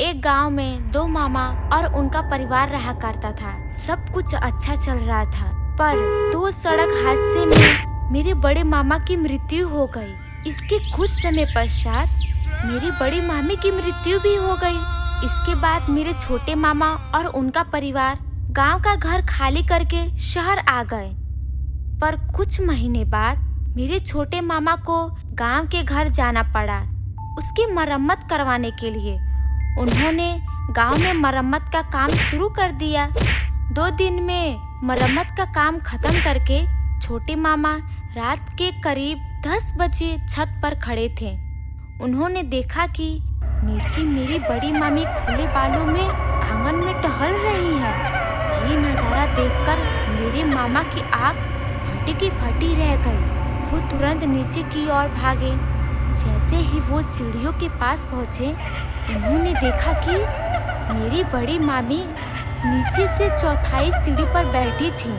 एक गांव में दो मामा और उनका परिवार रहा करता था। सब कुछ अच्छा चल रहा था, पर दो सड़क हादसे में मेरे बड़े मामा की मृत्यु हो गई। इसके कुछ समय पश्चात मेरी बड़ी मामी की मृत्यु भी हो गई। इसके बाद मेरे छोटे मामा और उनका परिवार गांव का घर खाली करके शहर आ गए। पर कुछ महीने बाद मेरे छोटे मामा को गांव के घर जाना पड़ा उसकी मरम्मत करवाने के लिए। उन्होंने गांव में मरम्मत का काम शुरू कर दिया। 2 दिन में मरम्मत का काम खत्म करके छोटे मामा रात के करीब 10 बजे छत पर खड़े थे। उन्होंने देखा कि नीचे मेरी बड़ी मामी खुले बालों में आंगन में टहल रही है। ये नजारा देखकर मेरे मामा की आंख फटी की फटी रह गई। वो तुरंत नीचे की ओर भागे। जैसे ही वो सीढ़ियों के पास पहुंचे, उन्होंने देखा कि मेरी बड़ी मामी नीचे से चौथाई सीढ़ी पर बैठी थी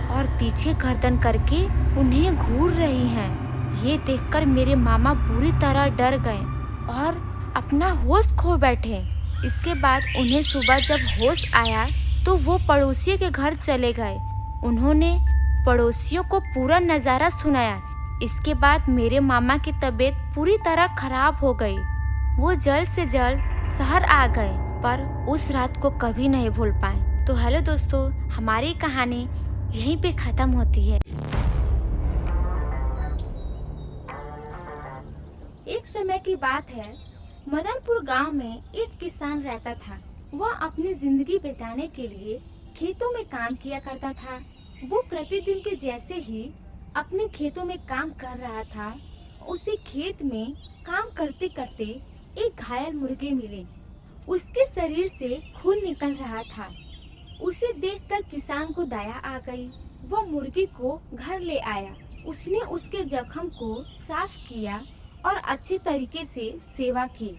और पीछे गर्दन करके उन्हें घूर रही हैं। ये देखकर मेरे मामा बुरी तरह डर गए और अपना होश खो बैठे। इसके बाद उन्हें सुबह जब होश आया तो वो पड़ोसी के घर चले गए। उन्होंने पड़ोसियों को पूरा नज़ारा सुनाया। इसके बाद मेरे मामा की तबीयत पूरी तरह खराब हो गई। वो जल्द से जल्द शहर आ गए, पर उस रात को कभी नहीं भूल पाए। तो हेलो दोस्तों, हमारी कहानी यहीं पे खत्म होती है। एक समय की बात है, मदनपुर गांव में एक किसान रहता था। वह अपनी जिंदगी बिताने के लिए खेतों में काम किया करता था। वो प्रतिदिन के जैसे ही अपने खेतों में काम कर रहा था। उसे खेत में काम करते करते एक घायल मुर्गी मिली। उसके शरीर से खून निकल रहा था। उसे देखकर किसान को दया आ गई। वह मुर्गी को घर ले आया। उसने उसके जख्म को साफ किया और अच्छे तरीके से सेवा की।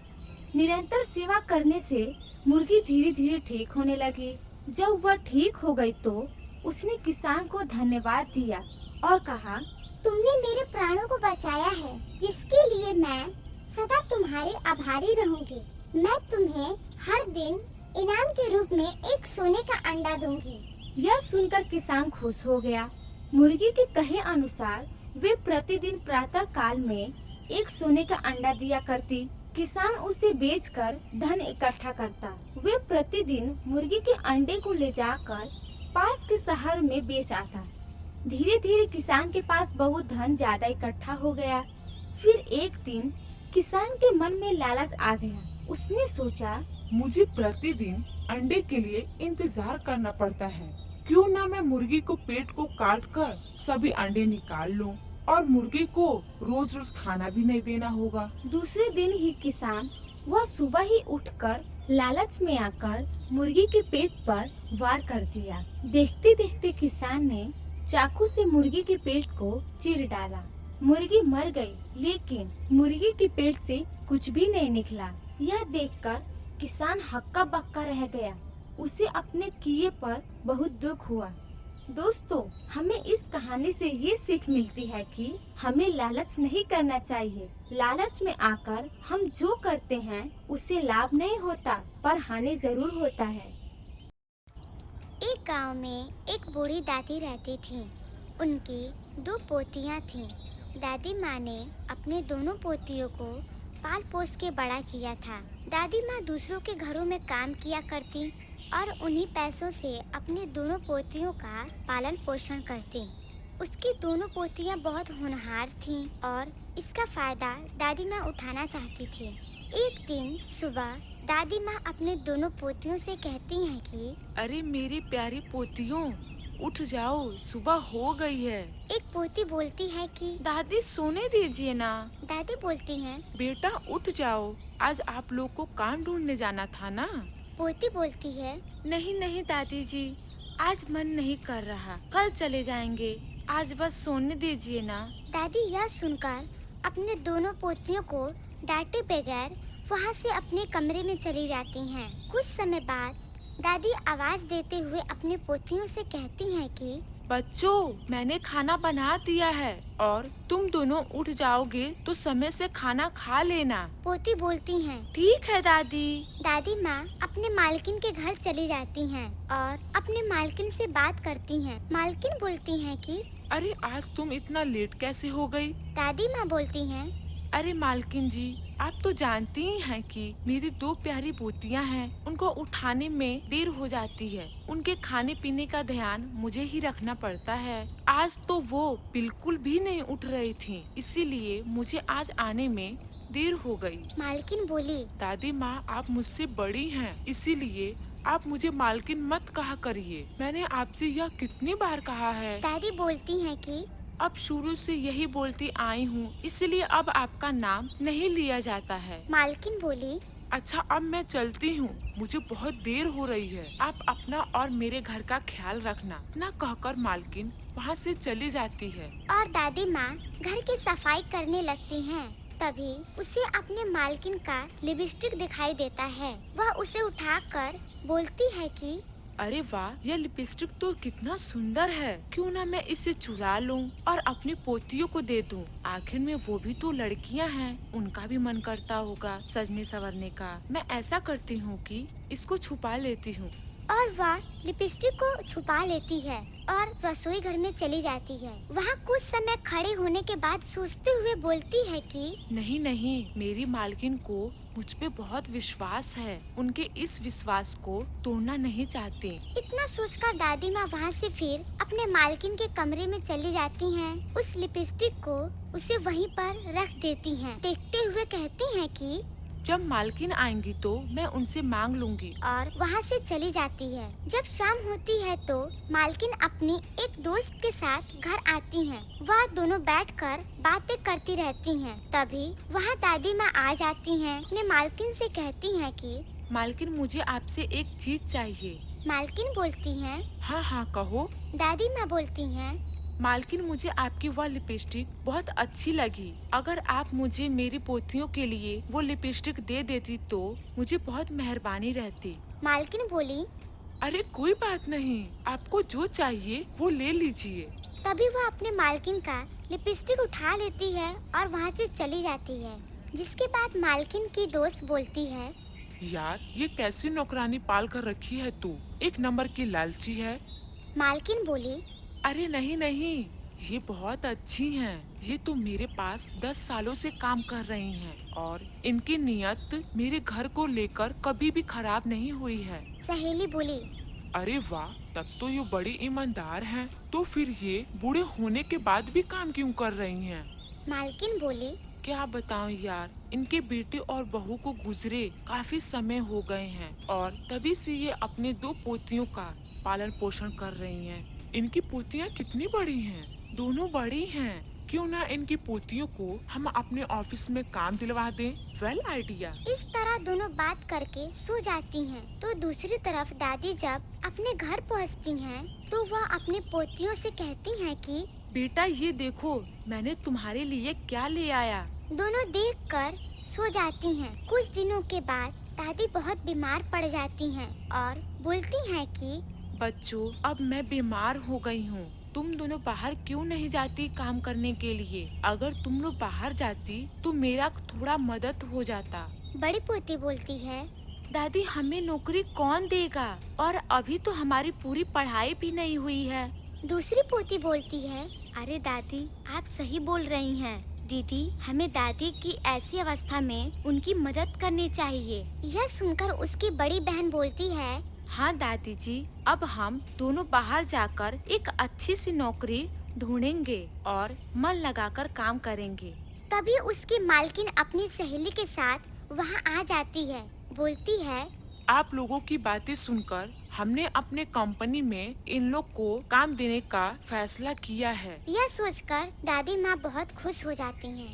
निरंतर सेवा करने से मुर्गी धीरे धीरे ठीक होने लगी। जब वह ठीक हो गई तो उसने किसान को धन्यवाद दिया और कहा, तुमने मेरे प्राणों को बचाया है, जिसके लिए मैं सदा तुम्हारी आभारी रहूंगी। मैं तुम्हें हर दिन इनाम के रूप में एक सोने का अंडा दूंगी। यह सुनकर किसान खुश हो गया। मुर्गी के कहे अनुसार वे प्रतिदिन प्रातः काल में एक सोने का अंडा दिया करती। किसान उसे बेचकर धन इकट्ठा करता। वे प्रतिदिन मुर्गी के अंडे को ले जाकर पास के शहर में बेच आता। धीरे धीरे किसान के पास बहुत धन ज्यादा इकट्ठा हो गया। फिर एक दिन किसान के मन में लालच आ गया। उसने सोचा, मुझे प्रतिदिन अंडे के लिए इंतजार करना पड़ता है। क्यों ना मैं मुर्गी को पेट को काट कर सभी अंडे निकाल लूं और मुर्गी को रोज रोज खाना भी नहीं देना होगा। दूसरे दिन ही किसान वह सुबह ही उठकर लालच में आकर मुर्गी के पेट पर वार कर दिया। देखते देखते किसान ने चाकू से मुर्गी के पेट को चीर डाला। मुर्गी मर गई, लेकिन मुर्गी के पेट से कुछ भी नहीं निकला। यह देखकर किसान हक्का बक्का रह गया। उसे अपने किए पर बहुत दुख हुआ। दोस्तों, हमें इस कहानी से ये सीख मिलती है कि हमें लालच नहीं करना चाहिए। लालच में आकर हम जो करते हैं उससे लाभ नहीं होता, पर हानि जरूर होता है। एक गांव में एक बूढ़ी दादी रहती थी। उनकी 2 पोतियां थीं। दादी माँ ने अपने दोनों पोतियों को पाल पोस के बड़ा किया था। दादी माँ दूसरों के घरों में काम किया करती और उन्हीं पैसों से अपनी दोनों पोतियों का पालन पोषण करती। उसकी दोनों पोतियां बहुत होनहार थीं और इसका फायदा दादी माँ उठाना चाहती थी। एक दिन सुबह दादी माँ अपने दोनों पोतियों से कहती हैं कि अरे मेरी प्यारी पोतियों, उठ जाओ, सुबह हो गई है। एक पोती बोलती है कि दादी सोने दीजिए ना। दादी बोलती हैं, बेटा उठ जाओ, आज आप लोग को काम ढूंढने जाना था ना। पोती बोलती है, नहीं नहीं दादी जी, आज मन नहीं कर रहा, कल चले जाएंगे, आज बस सोने दीजिए ना। दादी यह सुनकर अपने दोनों पोतियों को डांटे बगैर वहाँ से अपने कमरे में चली जाती हैं। कुछ समय बाद दादी आवाज देते हुए अपनी पोतियों से कहती हैं कि बच्चों, मैंने खाना बना दिया है और तुम दोनों उठ जाओगे तो समय से खाना खा लेना। पोती बोलती हैं। ठीक है दादी। दादी माँ अपने मालकिन के घर चली जाती हैं और अपने मालकिन से बात करती हैं। मालकिन बोलती हैं कि अरे आज तुम इतना लेट कैसे हो गई? दादी माँ बोलती हैं, अरे मालकिन जी, आप तो जानती ही हैं कि मेरी 2 प्यारी पोतियां हैं, उनको उठाने में देर हो जाती है। उनके खाने पीने का ध्यान मुझे ही रखना पड़ता है। आज तो वो बिल्कुल भी नहीं उठ रही थीं, इसीलिए मुझे आज आने में देर हो गई। मालकिन बोली, दादी माँ, आप मुझसे बड़ी हैं, इसीलिए आप मुझे मालकिन मत कहा करिए। मैंने आपसे यह कितनी बार कहा है। दादी बोलती हैं कि अब शुरू से यही बोलती आई हूँ, इसलिए अब आपका नाम नहीं लिया जाता है। मालकिन बोली, अच्छा अब मैं चलती हूँ, मुझे बहुत देर हो रही है। आप अपना और मेरे घर का ख्याल रखना। ना कहकर मालकिन वहाँ से चली जाती है। और दादी माँ घर की सफाई करने लगती हैं। तभी उसे अपने मालकिन का लिपस्टिक दिखाई देता है। वह उसे उठाकर बोलती है कि अरे वाह, यह लिपस्टिक तो कितना सुंदर है। क्यों ना मैं इसे चुरा लूं और अपनी पोतियों को दे दूं। आखिर में वो भी तो लड़कियां हैं, उनका भी मन करता होगा सजने संवरने का। मैं ऐसा करती हूँ कि इसको छुपा लेती हूँ। और वह लिपस्टिक को छुपा लेती है और रसोई घर में चली जाती है। वहाँ कुछ समय खड़े होने के बाद सोचते हुए बोलती है कि नहीं नहीं, मेरी मालकिन को मुझ पे बहुत विश्वास है। उनके इस विश्वास को तोड़ना नहीं चाहते। इतना सोचकर दादी माँ वहाँ से फिर अपने मालकिन के कमरे में चली जाती हैं। उस लिपस्टिक को उसे वहीं पर रख देती हैं। देखते हुए कहती हैं कि जब मालकिन आएंगी तो मैं उनसे मांग लूंगी। और वहाँ से चली जाती है। जब शाम होती है तो मालकिन अपनी एक दोस्त के साथ घर आती हैं। वह दोनों बैठकर बातें करती रहती हैं। तभी वहाँ दादी माँ आ जाती हैं। अपने मालकिन से कहती हैं कि मालकिन, मुझे आपसे एक चीज चाहिए। मालकिन बोलती हैं, हाँ हाँ कहो। दादी माँ बोलती हैं, मालकिन, मुझे आपकी वह लिपस्टिक बहुत अच्छी लगी। अगर आप मुझे मेरी पोतियों के लिए वो लिपस्टिक दे देती तो मुझे बहुत मेहरबानी रहती। मालकिन बोली, अरे कोई बात नहीं, आपको जो चाहिए वो ले लीजिए। तभी वह अपने मालकिन का लिपस्टिक उठा लेती है और वहाँ से चली जाती है। जिसके बाद मालकिन की दोस्त बोलती है, यार ये कैसी नौकरानी पाल कर रखी है तू, एक नंबर की लालची है। मालकिन बोली, अरे नहीं नहीं, ये बहुत अच्छी हैं। ये तो मेरे पास 10 सालों से काम कर रही हैं और इनकी नियत मेरे घर को लेकर कभी भी खराब नहीं हुई है। सहेली बोली, अरे वाह, तब तो ये बड़ी ईमानदार हैं। तो फिर ये बूढ़े होने के बाद भी काम क्यों कर रही हैं? मालकिन बोली, क्या बताऊं यार, इनके बेटे और बहू को गुजरे काफी समय हो गए हैं और तभी से ये अपने 2 पोतियों का पालन पोषण कर रही हैं। इनकी पोतियां कितनी बड़ी हैं? दोनों बड़ी हैं। क्यों ना इनकी पोतियों को हम अपने ऑफिस में काम दिलवा दें? Well idea. इस तरह दोनों बात करके सो जाती हैं। तो दूसरी तरफ दादी जब अपने घर पहुंचती हैं, तो वह अपनी पोतियों से कहती हैं कि बेटा ये देखो, मैंने तुम्हारे लिए क्या ले आया। दोनों देखकर सो जाती हैं। कुछ दिनों के बाद दादी बहुत बीमार पड़ जाती हैं और बोलती हैं कि बच्चों, अब मैं बीमार हो गई हूँ। तुम दोनों बाहर क्यों नहीं जाती काम करने के लिए? अगर तुम लोग बाहर जाती तो मेरा थोड़ा मदद हो जाता। बड़ी पोती बोलती है, दादी हमें नौकरी कौन देगा? और अभी तो हमारी पूरी पढ़ाई भी नहीं हुई है। दूसरी पोती बोलती है, अरे दादी, आप सही बोल रही हैं। दीदी, हमें दादी की ऐसी अवस्था में उनकी मदद करनी चाहिए। यह सुनकर उसकी बड़ी बहन बोलती है, हाँ दादी जी, अब हम दोनों बाहर जाकर एक अच्छी सी नौकरी ढूंढेंगे और मन लगाकर काम करेंगे। तभी उसकी मालकिन अपनी सहेली के साथ वहाँ आ जाती है। बोलती है, आप लोगों की बातें सुनकर हमने अपने कंपनी में इन लोग को काम देने का फैसला किया है। यह सोचकर दादी माँ बहुत खुश हो जाती हैं।